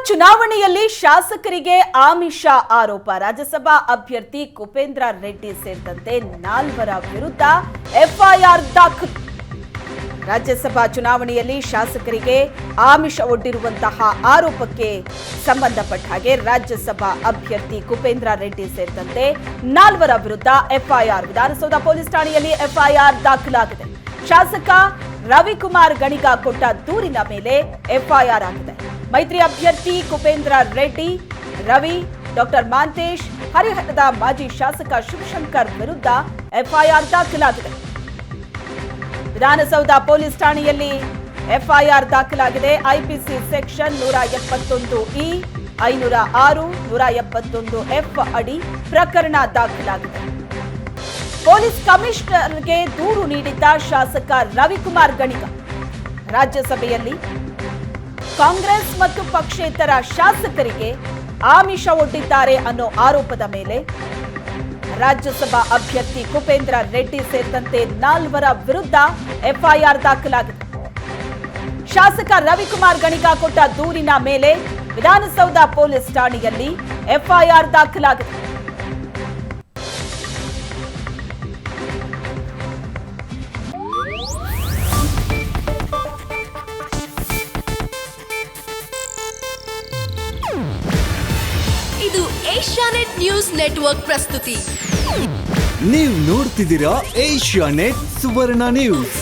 ಚುನಾವಣೆಯಲ್ಲಿ ಶಾಸಕರಿಗೆ ಆಮಿಷ ಆರೋಪ. ರಾಜ್ಯಸಭಾ ಅಭ್ಯರ್ಥಿ ಕುಪೇಂದ್ರ ರೆಡ್ಡಿ ಸೇರಿದಂತೆ 4 ವಿರುದ್ಧ ಎಫ್ಐಆರ್ ದಾಖಲು. ರಾಜ್ಯಸಭಾ ಚುನಾವಣೆಯಲ್ಲಿ ಶಾಸಕರಿಗೆ ಆಮಿಷ ಒಡ್ಡಿರುವಂತಹ ಆರೋಪಕ್ಕೆ ಸಂಬಂಧಪಟ್ಟ ಹಾಗೆ ರಾಜ್ಯಸಭಾ ಅಭ್ಯರ್ಥಿ ಕುಪೇಂದ್ರ ರೆಡ್ಡಿ ಸೇರಿದಂತೆ 4 ವಿರುದ್ಧ ಎಫ್ಐಆರ್. ವಿಧಾನಸೌಧ ಪೊಲೀಸ್ ಠಾಣೆಯಲ್ಲಿ ಎಫ್ಐಆರ್ ದಾಖಲಾಗಿದೆ. ಶಾಸಕ ರವಿಕುಮಾರ್ ಗಣಿಗ ಕೊಟ್ಟ ದೂರಿನ ಮೇಲೆ ಎಫ್ಐಆರ್ ಆಗಿದೆ. ಮೈತ್ರಿ ಅಭ್ಯರ್ಥಿ ಕುಪೇಂದ್ರ ರೆಡ್ಡಿ, ರವಿ, ಡಾಕ್ಟರ್ ಮಾಂತೇಶ್, ಹರಿಹರದ ಮಾಜಿ ಶಾಸಕ ಶಿವಶಂಕರ್ ವಿರುದ್ಧ ಎಫ್ಐಆರ್ ದಾಖಲಾಗಿದೆ. ವಿಧಾನಸೌಧ ಪೊಲೀಸ್ ಠಾಣೆಯಲ್ಲಿ ಎಫ್ಐಆರ್ ದಾಖಲಾಗಿದೆ. ಐಪಿಸಿ ಸೆಕ್ಷನ್ 171(e), 506, 171(f) ಅಡಿ ಪ್ರಕರಣ ದಾಖಲಾಗಿದೆ. ಪೊಲೀಸ್ ಕಮಿಷನರ್ಗೆ ದೂರು ನೀಡಿದ್ದ ಶಾಸಕ ರವಿಕುಮಾರ್ ಗಣಿಗ ರಾಜ್ಯಸಭೆಯಲ್ಲಿ ಕಾಂಗ್ರೆಸ್ ಮತ್ತು ಪಕ್ಷೇತರ ಶಾಸಕರಿಗೆ ಆಮಿಷ ಒಡ್ಡಿದ್ದಾರೆ ಅನ್ನೋ ಆರೋಪದ ಮೇಲೆ ರಾಜ್ಯಸಭಾ ಅಭ್ಯರ್ಥಿ ಕುಪೇಂದ್ರ ರೆಡ್ಡಿ ಸೇರಿದಂತೆ 4 ವಿರುದ್ಧ ಎಫ್ಐಆರ್ ದಾಖಲಾಗಿದೆ. ಶಾಸಕ ರವಿಕುಮಾರ್ ಗಣಿಗ ಕೊಟ್ಟ ದೂರಿನ ಮೇಲೆ ವಿಧಾನಸೌಧ ಪೊಲೀಸ್ ಠಾಣೆಯಲ್ಲಿ ಎಫ್ಐಆರ್ ದಾಖಲಾಗಿದೆ. ಇದು ಏಷ್ಯಾನೆಟ್ ನ್ಯೂಸ್ ನೆಟ್ವರ್ಕ್ ಪ್ರಸ್ತುತಿ. ನೀವು ನೋಡ್ತಿದ್ದೀರಾ ಏಷ್ಯಾನೆಟ್ ಸುವರ್ಣ ನ್ಯೂಸ್.